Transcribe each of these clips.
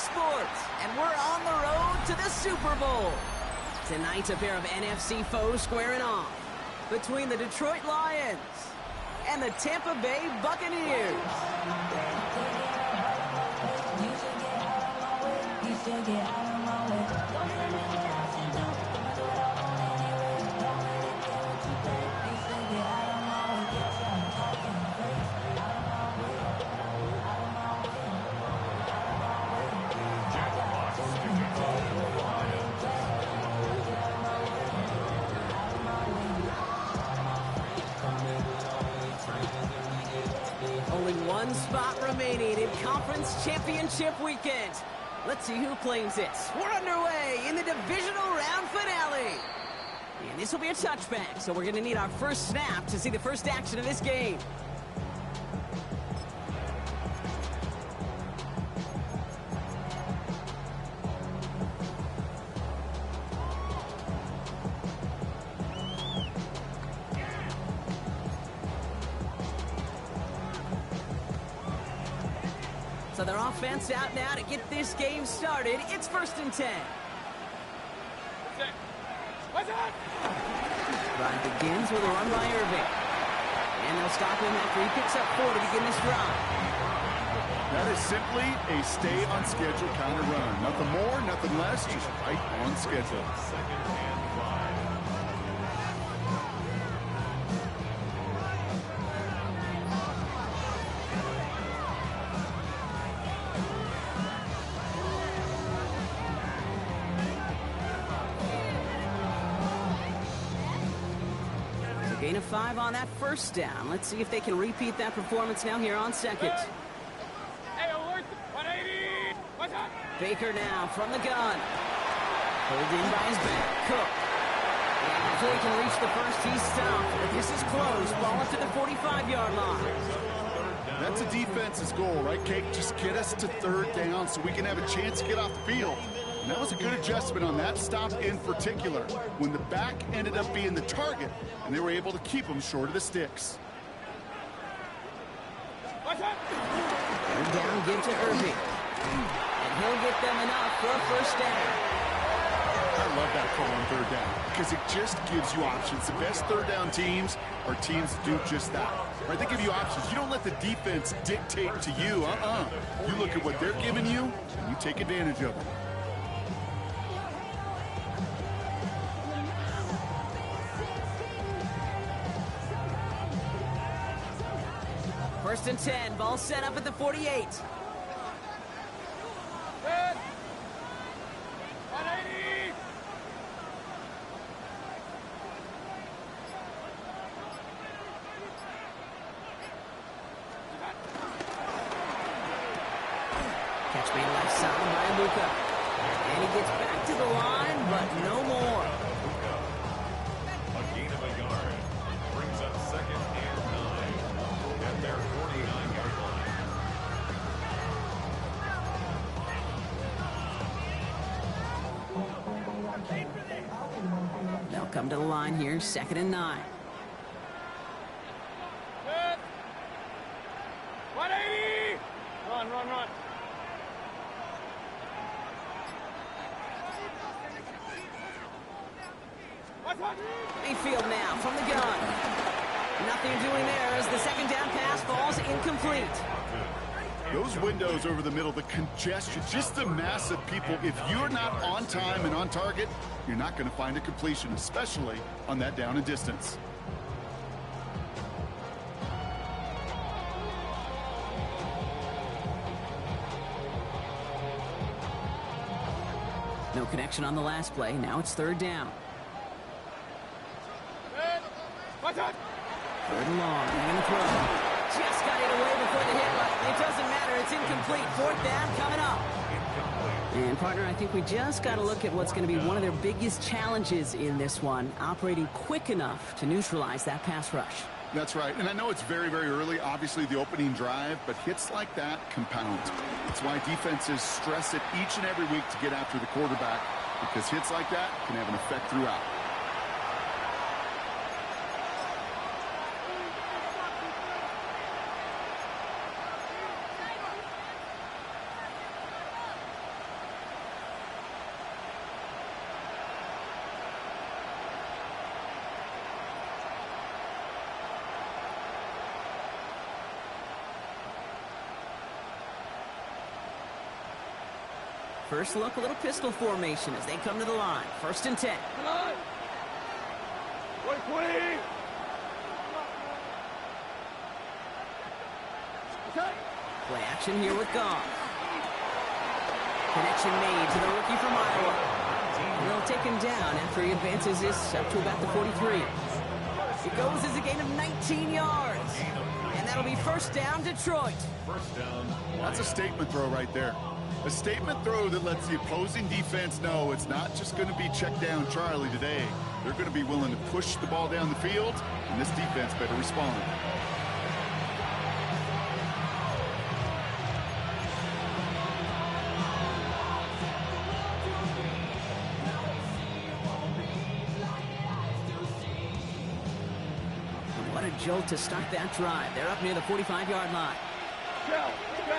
sports, and we're on the road to the Super Bowl. Tonight's a pair of NFC foes squaring off between the Detroit Lions and the Tampa Bay Buccaneers. Only one spot remaining in Conference Championship Weekend. Let's see who claims it. We're underway in the Divisional Round Finale. And this will be a touchback, so we're going to need our first snap to see the first action of this game. So their offense out now to get this game started. It's 1st and 10. Drive begins with a run by Irving. And they'll stop him after he picks up 4 to begin this drive. That is simply a stay on schedule kind of run. Nothing more, nothing less, just right on schedule. Gain of 5 on that first down. Let's see if they can repeat that performance now here on second. Baker now from the gun. Pulled in by his back. Cook. And before he can reach the first, he's stopped. But this is close. Ball up to the 45-yard line. That's a defense's goal, right, Kate? Just get us to 3rd down so we can have a chance to get off the field. And that was a good adjustment on that stop in particular, when the back ended up being the target, and they were able to keep them short of the sticks. Third down, give to Irving. And he'll get them enough for a first down. I love that call on 3rd down because it just gives you options. The best 3rd down teams are teams that do just that. Right? They give you options. You don't let the defense dictate to you. You look at what they're giving you, and you take advantage of it. First and 10, ball set up at the 48. Catch made left side by Luka. And he gets back to the line, but no more. A gain of a yard brings up 2nd and 9 at their 49-yard line. They'll come to the line here, 2nd and 9. 180! Run. Mayfield now from the gun. Nothing doing there as the 2nd down pass falls incomplete. Those windows over the middle, the congestion, just the mass of people. If you're not on time and on target, you're not going to find a completion, especially on that down and distance. No connection on the last play. Now it's 3rd down. 3rd and long. They're going to throw. Just got it away before the hit, but it doesn't matter. It's incomplete. 4th down coming up. And, partner, I think we just got to look at what's going to be one of their biggest challenges in this one, operating quick enough to neutralize that pass rush. That's right. And I know it's very, very early, obviously, the opening drive, but hits like that compound. That's why defenses stress it each and every week to get after the quarterback, because hits like that can have an effect throughout. First look, a little pistol formation as they come to the line. 1st and 10. 20. Play action here with Goff. Connection made to the rookie from Iowa. And they'll take him down after he advances this up to about the 43. It goes as a gain of 19 yards. And that'll be 1st down, Detroit. First down. That's a statement throw right there. A statement throw that lets the opposing defense know it's not just going to be check down Charlie today. They're going to be willing to push the ball down the field, and this defense better respond. What a jolt to start that drive. They're up near the 45-yard line. 180.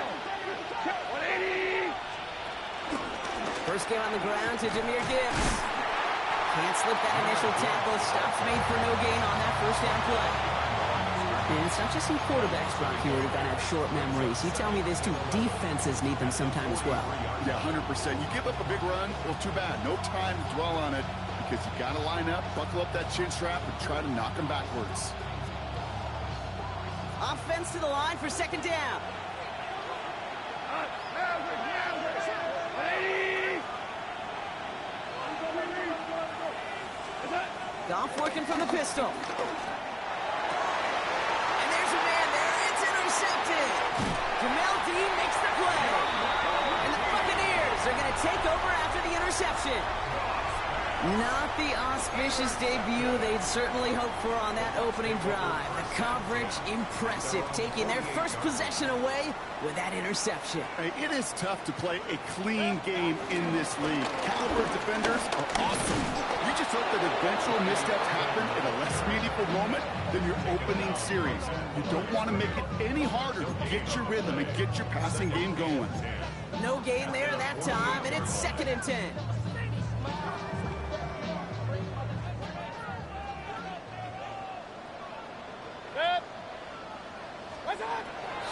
First game on the ground to Jahmyr Gibbs. Can't slip that initial tackle. Stops made for no gain on that 1st down play. And it's not just some quarterbacks, Brock, here who are going to have short memories. You tell me this too, defenses need them sometime as well. Yeah, 100%. You give up a big run, well, too bad. No time to dwell on it because you got to line up, buckle up that chin strap, and try to knock them backwards. Offense to the line for 2nd down. 180. Goff working from the pistol. And there's a man there. It's intercepted. Jamel Dean makes the play. And the Buccaneers are going to take over after the interception. Not the auspicious debut they'd certainly hoped for on that opening drive. The coverage, impressive, taking their first possession away with that interception. Hey, it is tough to play a clean game in this league. Caliber defenders are awesome. You just hope that eventual missteps happen in a less meaningful moment than your opening series. You don't want to make it any harder to get your rhythm and get your passing game going. No gain there that time, and it's 2nd and 10.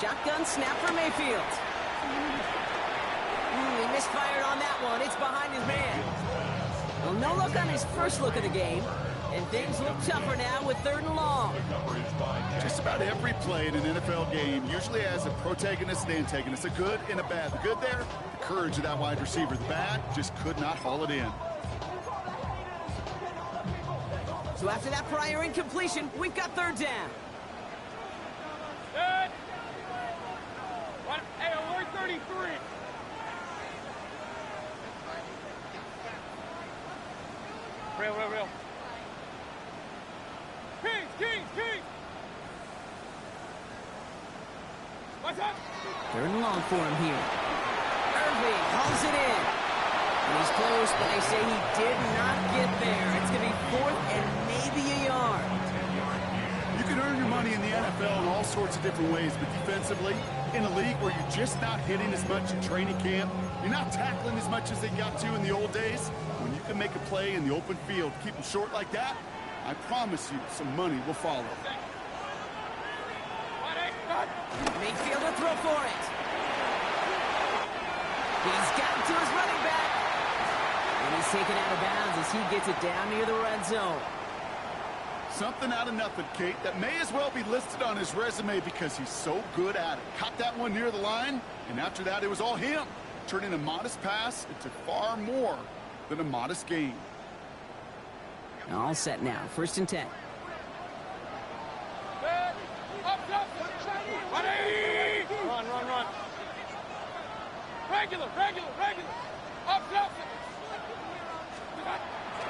Shotgun snap for Mayfield. He misfired on that one. It's behind his man. Well, no look on his first look of the game. And things look tougher now with 3rd and long. Just about every play in an NFL game usually has a protagonist and antagonist, a good and a bad. The good there, the courage of that wide receiver. The bad, just could not haul it in. So after that prior incompletion, we've got 3rd down. Good. Hey, alert 33. Real. Kings. What's up? 3rd and long for him here. Irving hauls it in. And he's close, but they say he did not get there. It's going to be 4th and maybe a yard. You can earn your money in the NFL in all sorts of different ways, but defensively, in a league where you're just not hitting as much in training camp, you're not tackling as much as they got to in the old days, when you can make a play in the open field, keep them short like that, I promise you some money will follow. Mayfield will throw for it. He's gotten to his running back. And he's taken out of bounds as he gets it down near the red zone. Something out of nothing, Kate, that may as well be listed on his resume because he's so good at it. Caught that one near the line, and after that, it was all him. Turning a modest pass into far more than a modest gain. All set now. 1st and 10. Up. 180. Run. Regular. Up.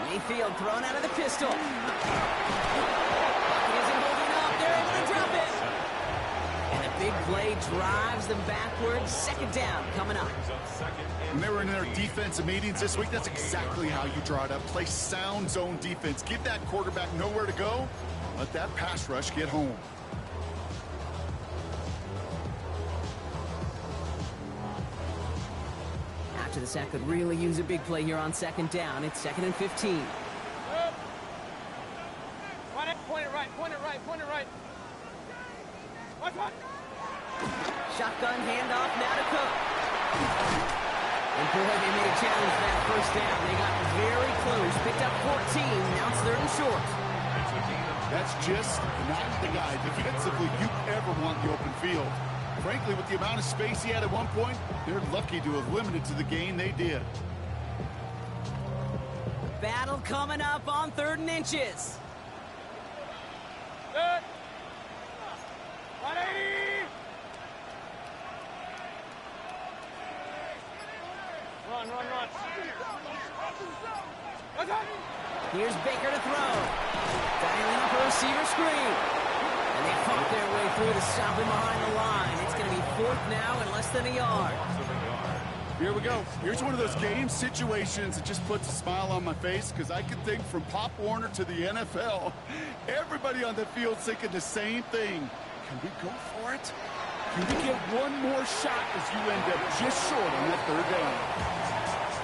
Mayfield thrown out of the pistol. Pocket isn't holding up. They're able to drop it. And a big play drives them backwards. 2nd down coming up. When they were in their defensive meetings this week, that's exactly how you draw it up. Play sound zone defense. Give that quarterback nowhere to go. Let that pass rush get home. After the sack could really use a big play here on 2nd down. It's 2nd and 15. Point it right. What's up? Shotgun handoff now to Cook. And boy, they made a challenge for that first down. They got very close, picked up 14. Now it's 3rd and short. That's just not the guy defensively you ever want in the open field. Frankly, with the amount of space he had at one point, they're lucky to have limited to the gain they did. Battle coming up on 3rd and inches. Good. 180. Run. Here's Baker to throw. Dialing up a receiver screen. And they fought their way through to stop him behind the line. It's going to be 4th now and less than a yard. Here we go. Here's one of those game situations that just puts a smile on my face because I can think from Pop Warner to the NFL. Everybody on the field thinking the same thing. Can we go for it? Can we get one more shot as you end up just short on that 3rd down?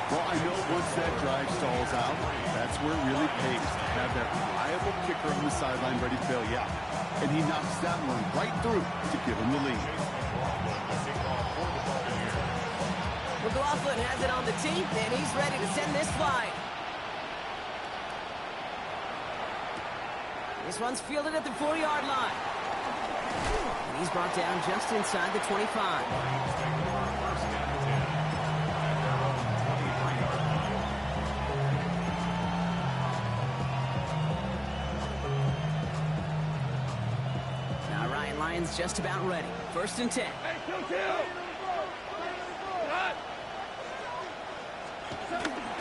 Well, I know once that drive stalls out, that's where it really pays to have that reliable kicker on the sideline ready to bail you out. And he knocks that one right through to give him the lead. McLaughlin has it on the tee, and he's ready to send this flying. This one's fielded at the 4-yard line. And he's brought down just inside the 25. Lions just about ready. 1st and 10.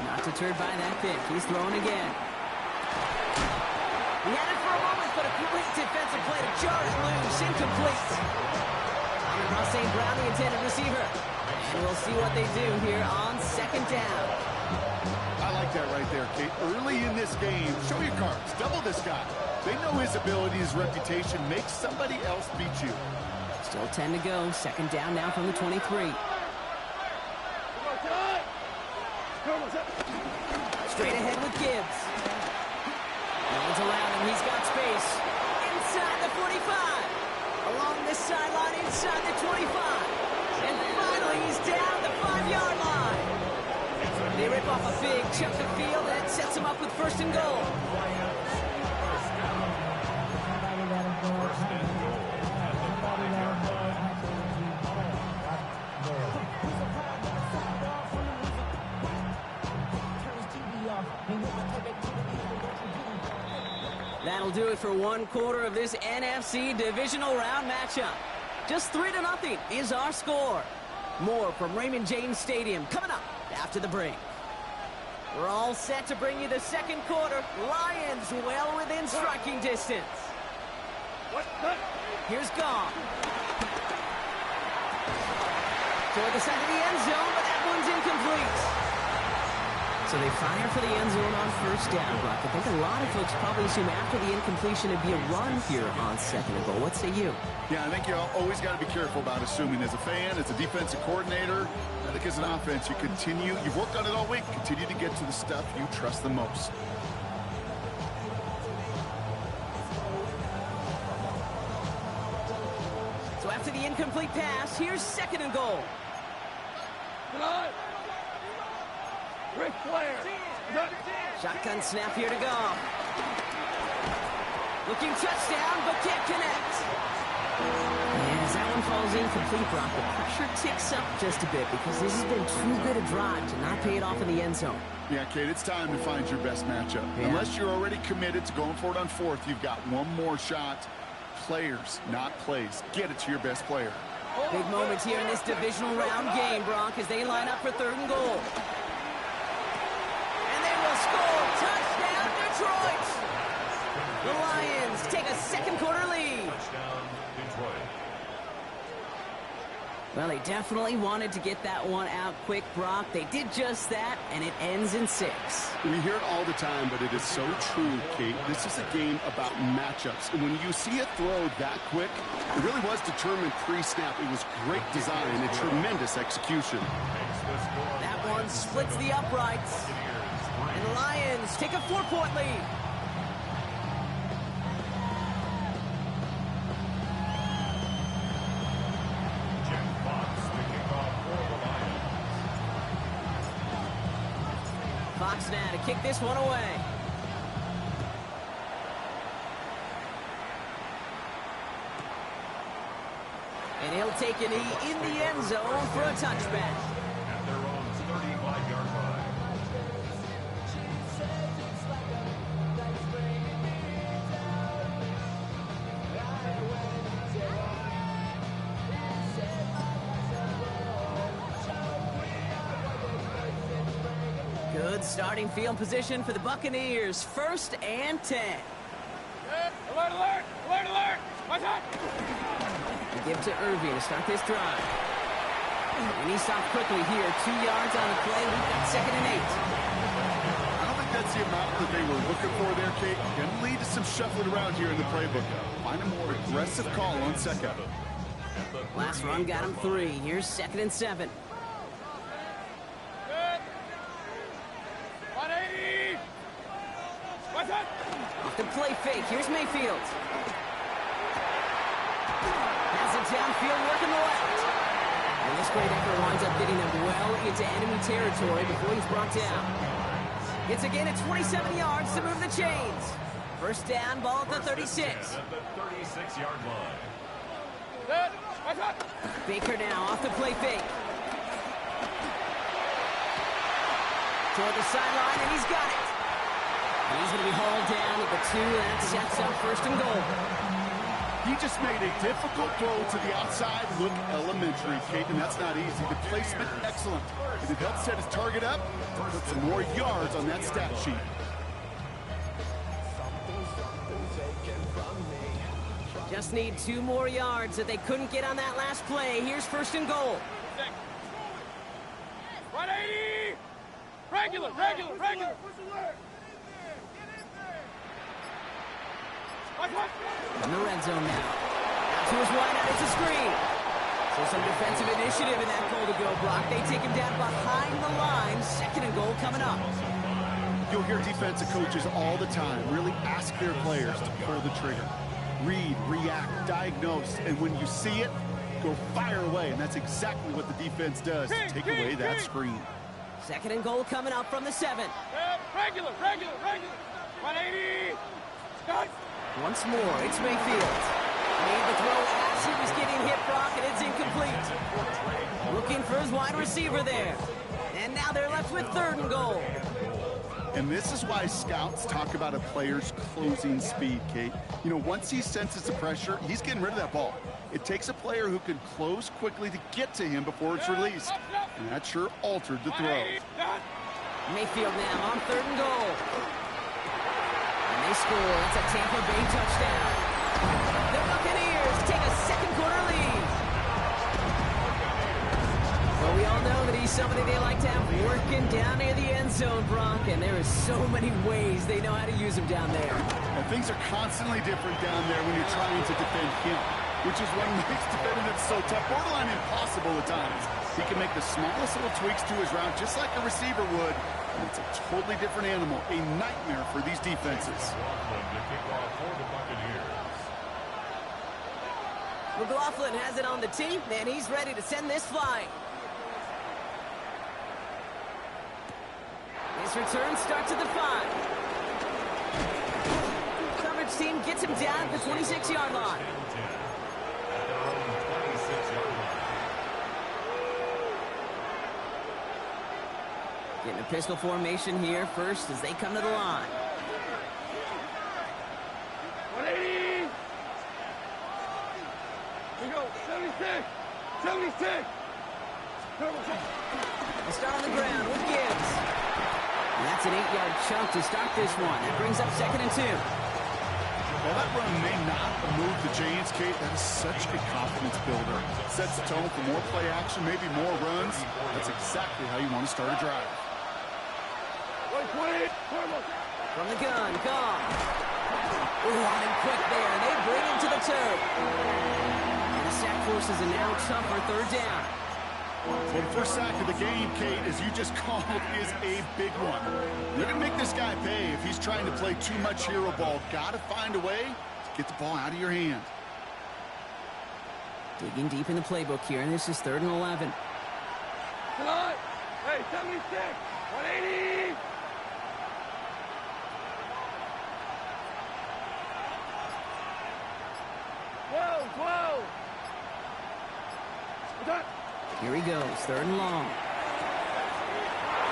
Not deterred by that pick. He's throwing again. He had it for a moment, but a great defensive play to charge loose. Incomplete. Ross St. Brown, the intended receiver. And we'll see what they do here on 2nd down. I like that right there, Kate. Early in this game, show your cards. Double this guy. They know his ability, his reputation makes somebody else beat you. Still 10 to go. 2nd down now from the 23. Straight ahead with Gibbs. Hands around him. He's got space. Inside the 45. Along this sideline, inside the 25. And finally, he's down the 5-yard line. They rip off a big chunk of field, and it sets him up with 1st and goal. That'll do it for 1/4 of this NFC Divisional Round matchup. Just 3-0 is our score. More from Raymond James Stadium coming up after the break. We're all set to bring you the 2nd quarter. Lions well within striking distance. Here's Gong. Toward the side of the end zone, but that one's incomplete. So they fire for the end zone on 1st down, Brock. I think a lot of folks probably assume after the incompletion it'd be a run here on 2nd and goal. What say you? Yeah, I think you always got to be careful about assuming as a fan, as a defensive coordinator. I think as an offense, you've worked on it all week, continue to get to the stuff you trust the most. So after the incomplete pass, here's 2nd and goal. Ric Flair. Shotgun snap here to go. Looking touchdown, but can't connect. And as that one falls incomplete, Brock, the pressure ticks up just a bit because this has been too good a drive to not pay it off in the end zone. Yeah, Kate, it's time to find your best matchup. Yeah. Unless you're already committed to going for it on 4th, you've got one more shot. Players, not plays. Get it to your best player. Big moments here in this divisional round game, Brock, as they line up for 3rd and goal. And they will score. Touchdown, Detroit! The Lions take a 2nd quarter lead. Well, they definitely wanted to get that one out quick, Brock. They did just that, and it ends in 6. We hear it all the time, but it is so true, Kate. This is a game about matchups. And when you see a throw that quick, it really was determined pre-snap. It was great design and tremendous execution. That one splits the uprights. And the Lions take a 4-point lead. box now to kick this one away. And he'll take a knee in the end zone for a touchback. At their own 35-yard line. Good starting field position for the Buccaneers. 1st and 10. Alert, alert! Alert, alert! Watch out! They give to Irving to start this drive. And he stopped quickly here. 2 yards on the play. We've got 2nd and 8. I don't think that's the amount that they were looking for there, Kate. Going to lead to some shuffling around here in the playbook. Find a more aggressive call on 2nd. Last run got him 3. Here's 2nd and 7. Good. 180! Watch out! Off the play fake. Here's Mayfield. Has it downfield, working the left. And this great effort winds up getting them well into enemy territory before he's brought down. It's again at 27 yards to move the chains. 1st down, ball at the 36. At the 36-yard line. Good. Watch out! Baker now off the play fake. Toward the sideline, and he's got it. And he's going to be hauled down at the 2, and that sets up 1st and goal. He just made a difficult throw to the outside. Look elementary, Kate, and that's not easy. The placement, excellent. If it helps set his target up, put some more yards on that stat sheet. Just need 2 more yards that they couldn't get on that last play. Here's 1st and goal. 180! Regular, regular, regular! In the red zone now. To his wideout, it's a screen. So some defensive initiative in that goal to go block. They take him down behind the line. 2nd and goal coming up. You'll hear defensive coaches all the time really ask their players to pull the trigger. Read, react, diagnose, and when you see it, go fire away. And that's exactly what the defense does to take away that screen. 2nd and goal coming up from the 7. Regular, regular, regular! 180! Start! Once more, it's Mayfield. Made the throw as he was getting hit, Brock, and it's incomplete. Looking for his wide receiver there. And now they're left with 3rd and goal. And this is why scouts talk about a player's closing speed, Kate. You know, once he senses the pressure, he's getting rid of that ball. It takes a player who can close quickly to get to him before it's released. And that sure altered the throw. Mayfield now on 3rd and goal. And they score. It's a Tampa Bay touchdown. The Buccaneers take a 2nd quarter lead. Well, we all know that he's somebody they like to have working down near the end zone, Brock, and there is so many ways they know how to use him down there. And things are constantly different down there when you're trying to defend him, which is what makes defending him so tough, borderline impossible at times. He can make the smallest little tweaks to his route just like a receiver would, and it's a totally different animal, a nightmare for these defenses. McLaughlin has it on the tee, and he's ready to send this flying. His return starts at the 5. Coverage team gets him down at the 26-yard line. Getting a pistol formation here first as they come to the line. 180! We go, 76! 76! They'll start on the ground with Gibbs. And that's an 8-yard chunk to start this one. That brings up 2nd and 2. While that run may not move the chains, Kate, that is such a confidence builder. Sets the tone for more play action, maybe more runs. That's exactly how you want to start a drive. From the gun, gone. Ooh, on him quick there. They bring him to the turf. And the sack forces a now tougher 3rd down. Well, the first sack of the game, Kate, as you just called, is a big one. They're going to make this guy pay if he's trying to play too much hero ball. Got to find a way to get the ball out of your hand. Digging deep in the playbook here, and this is 3rd and 11. Come on! Hey, 76! 180! Here he goes, 3rd and long.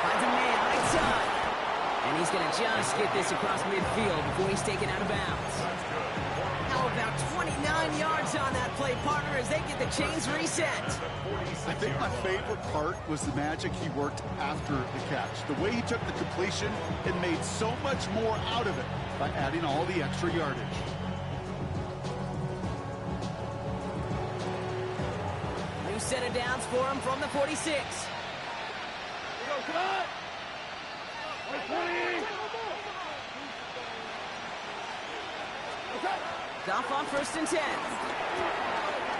Finds a man right side. And he's going to just get this across midfield before he's taken out of bounds. How about 29 yards on that play, partner, as they get the chains reset. I think my favorite part was the magic he worked after the catch. The way he took the completion and made so much more out of it by adding all the extra yardage. New set of downs for him from the 46. Come on! 20! Off on 1st and 10.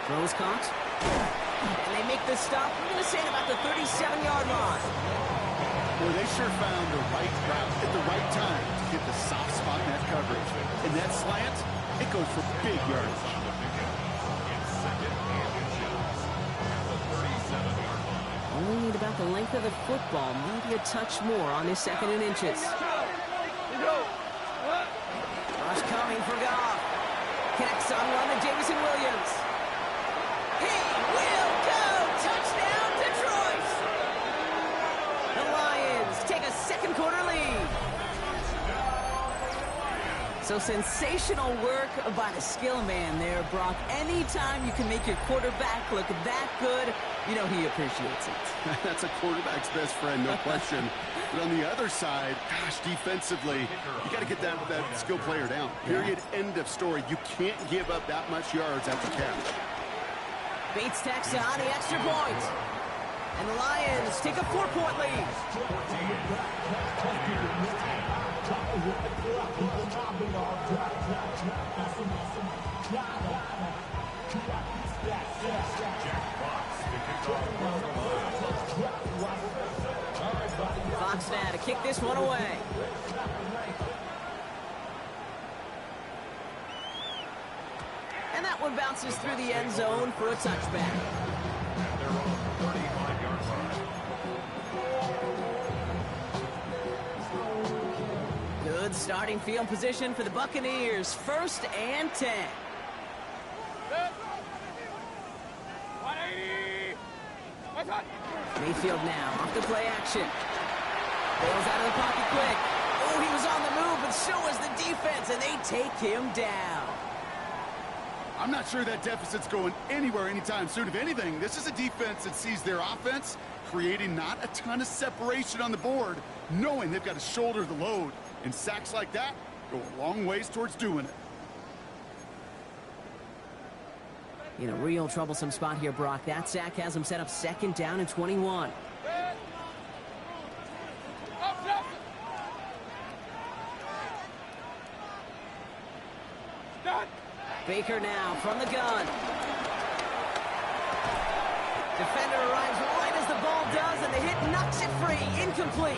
Throws caught. And they make the stop. We're going to say at about the 37-yard line. Boy, they sure found the right route at the right time to get the soft spot in that coverage. And that slant, it goes for big yardage. Only need about the length of the football, maybe a touch more on his 2nd and inches. Rush coming for Goff. Connects on one to Jameson Williams. He will go! Touchdown, Detroit! The Lions take a 2nd quarter lead. So sensational work by the skill man there, Brock. Anytime you can make your quarterback look that good, you know he appreciates it. That's a quarterback's best friend, no question. But on the other side, gosh, defensively, you got to get that skill player down. Period, end of story. You can't give up that much yards after catch. Bates tacks on the extra point. And the Lions take a 4-point lead. Fox now to kick this one away. And that one bounces through the end zone for a touchback. They're on the 35-yard line. Good starting field position for the Buccaneers. 1st and 10. 180! Mayfield now off the play action. Bails out of the pocket quick. Oh, he was on the move, but so was the defense, and they take him down. I'm not sure that deficit's going anywhere anytime soon. If anything, this is a defense that sees their offense creating not a ton of separation on the board, knowing they've got to shoulder the load. And sacks like that go a long ways towards doing it. In a real troublesome spot here, Brock. That sack has him set up 2nd down and 21. Baker now from the gun. Defender arrives right as the ball does, and the hit knocks it free. Incomplete.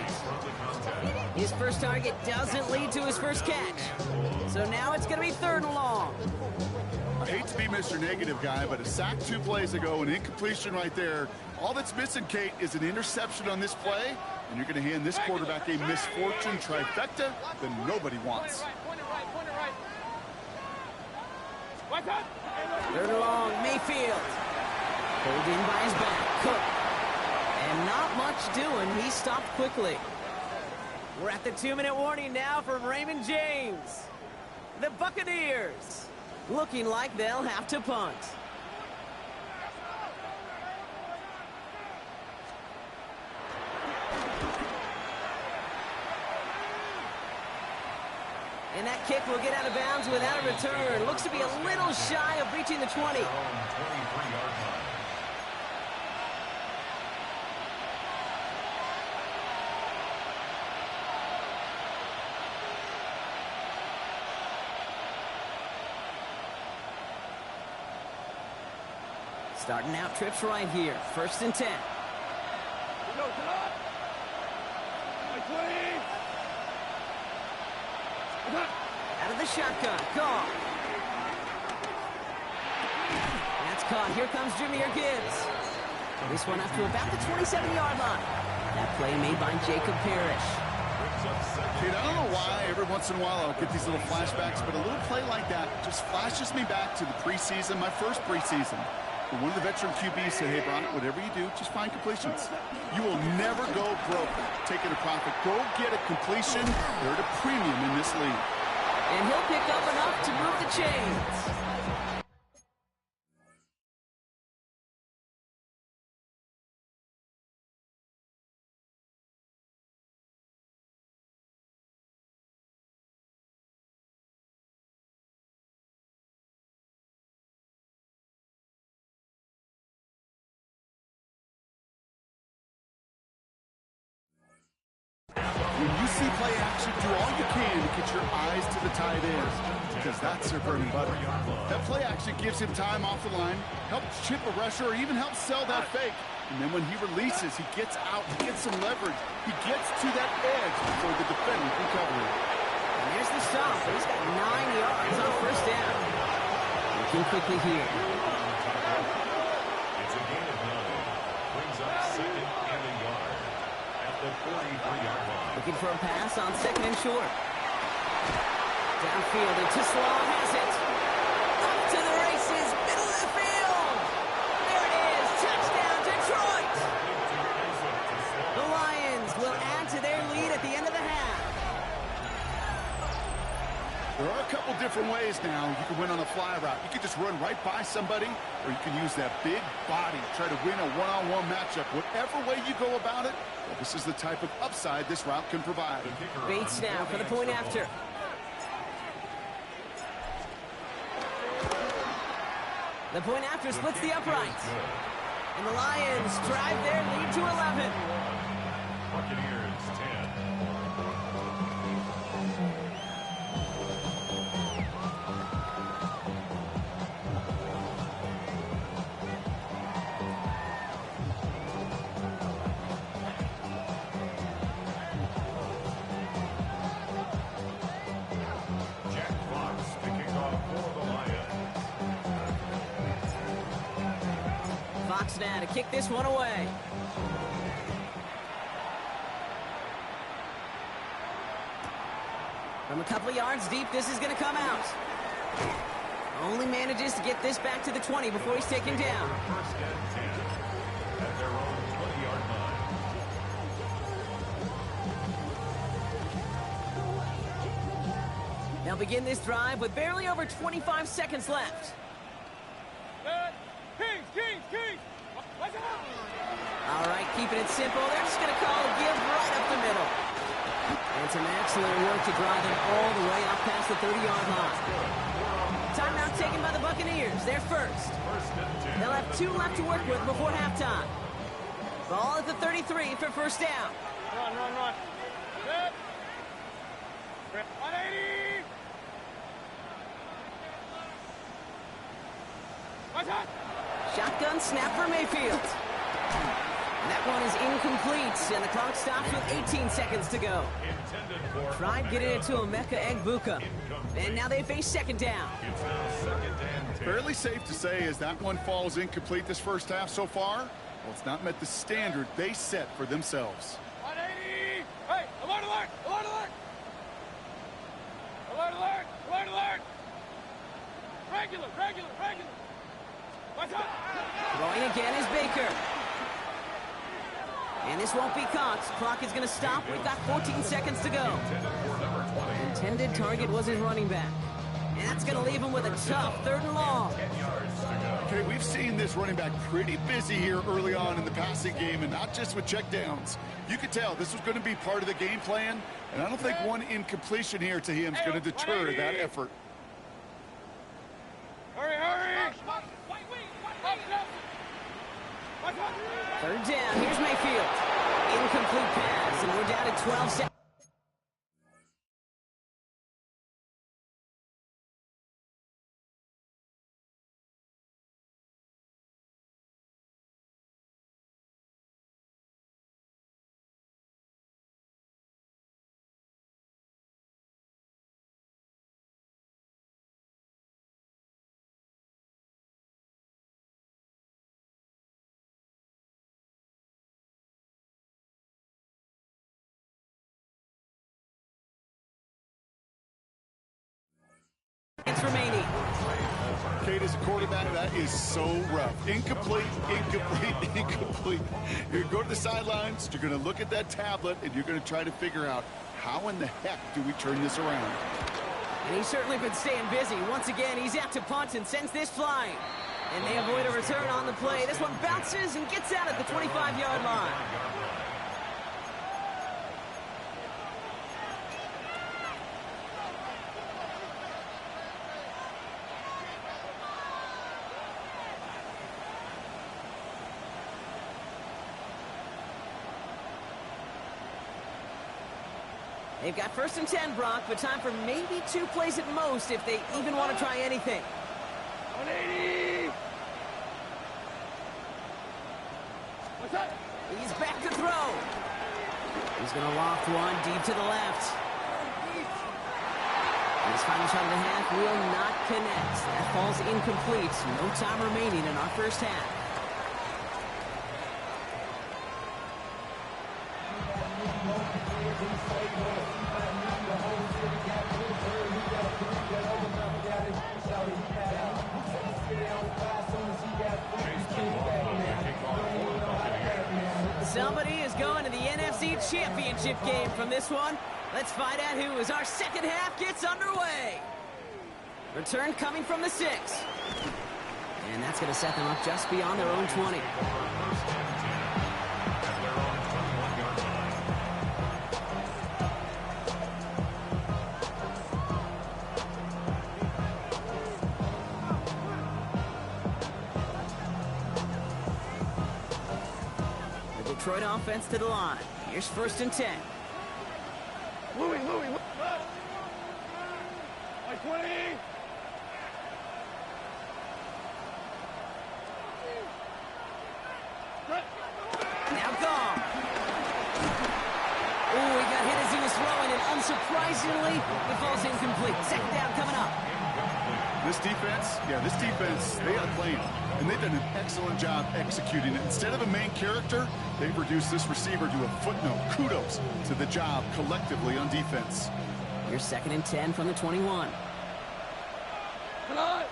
His first target doesn't lead to his first catch. So now it's going to be 3rd and long. I hate to be Mr. Negative guy, but a sack 2 plays ago, an incompletion right there. All that's missing, Kate, is an interception on this play, and you're going to hand this quarterback a misfortune trifecta that nobody wants. Point it right. 3rd and long, Mayfield. Pulled in by his back, Cook. And not much doing, he stopped quickly. We're at the 2-minute warning now from Raymond James. The Buccaneers looking like they'll have to punt. And that kick will get out of bounds without a return. Looks to be a little shy of reaching the 20. Starting out trips right here. 1st and 10. Out of the shotgun. Gone. That's caught. Here comes Jahmyr Gibbs. This one up to about the 27-yard line. That play made by Jacob Parrish. Dude, I don't know why every once in a while I'll get these little flashbacks, but a little play like that just flashes me back to the preseason, my first preseason. But one of the veteran QBs said, hey, Brian, whatever you do, just find completions. You will never go broke taking a profit. Go get a completion. They're at a premium in this league. And he'll pick up enough to move the chains. When you see play action, do all you can to get your eyes to the tight end, because that's their bread and butter. That play action gives him time off the line, helps chip a rusher, or even helps sell that fake. And then when he releases, he gets out, he gets some leverage. He gets to that edge before the defender can cover it. And here's the stop. He's got 9 yards on first down. Looking quickly here. It's a gain of 9. Brings up second and a yard at the 43-yard line. Looking for a pass on second and short. Downfield, and Tisslaw has it. Up to the races, middle of the field. There it is, touchdown, Detroit. The Lions will add to their lead at the end of the half. There are a couple different ways now. You can win on a fly route. You can just run right by somebody, or you can use that big body, try to win a one-on-one matchup. Whatever way you go about it, well, this is the type of upside this route can provide. Bates now for the point after. The point after splits the uprights. And the Lions drive their lead to 11. Buccaneers 10. Jack Fox picking off for the Lions. Fox now to kick this one away. From a couple of yards deep, this is going to come out. Only manages to get this back to the 20 before he's taken down. First and 10 at their own 20-yard line. They'll begin this drive with barely over 25 seconds left. Kings! Watch out! All right, keeping it simple. They're just going to call a give right up the middle. And some excellent work to drive them all the way up past the 30-yard line. Timeout taken by the Buccaneers. They're first. They'll have 2 left to work with before halftime. Ball at the 33 for first down. Run. Set. 180! Watch out! Shotgun snap for Mayfield. And that one is incomplete, and the clock stops with 18 seconds to go. Tried getting it to Emeka Egbuka. And now they face second down. It's now second and 10. Fairly safe to say as that one falls incomplete this first half so far, well, it's not met the standard they set for themselves. 180! Hey, alert! Alert! Regular! Watch out! Throwing again is Baker. And this won't be caught. Clock is going to stop. We've got 14 seconds to go. Intended target was his running back. And that's going to leave him with a tough 3rd and long. Okay, we've seen this running back pretty busy here early on in the passing game, and not just with checkdowns. You could tell this was going to be part of the game plan, and I don't think one incompletion here to him is going to deter that effort. Hurry! Watch out! 3rd down. Here's Mayfield. Incomplete pass, and we're down to 12 seconds. Kate, as a quarterback, that is so rough. Incomplete, incomplete, incomplete. You're going to go to the sidelines, you're going to look at that tablet, and you're going to try to figure out how in the heck do we turn this around. And he's certainly been staying busy. Once again, he's out to punt and sends this flying. And they avoid a return on the play. This one bounces and gets out at the 25-yard line. They've got 1st and 10, Brock, but time for maybe 2 plays at most if they even want to try anything. 180! What's that? He's back to throw. He's going to loft one deep to the left. And his final shot of the half will not connect. That falls incomplete. No time remaining in our first half. Somebody is going to the NFC Championship game from this one. Let's find out who as our second half gets underway. Return coming from the 6. And that's going to set them up just beyond their own 20. Detroit offense to the line. Here's 1st and 10. Louis. Like 20! Now gone. Oh, he got hit as he was throwing, and unsurprisingly, it falls incomplete. 2nd down coming up. This defense, they got a plan. And they've done an excellent job executing it. Instead of a main character, they've reduced this receiver to a footnote. Kudos to the job collectively on defense. Here's 2nd and 10 from the 21. Come on!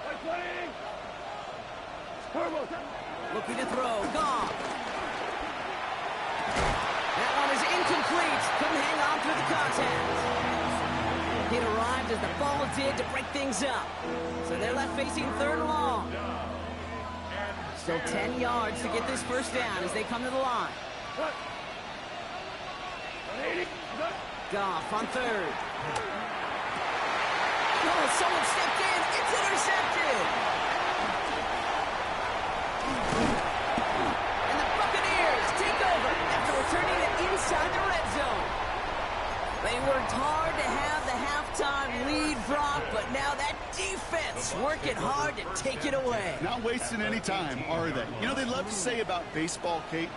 Like 20! Turbo! Looking to throw. Gone. That one is incomplete. Couldn't hang on through the contact. It arrived as the ball did to break things up. So they're left facing 3rd and long. Still 10 yards to get this first down as they come to the line. Goff on 3rd. Oh, someone stepped in. It's intercepted. And the Buccaneers take over after returning it inside the red zone. They worked hard to have the halftime lead, Brock, but now that defense working hard to take it away. Not wasting any time, are they? You know, they love to say about baseball, Kate,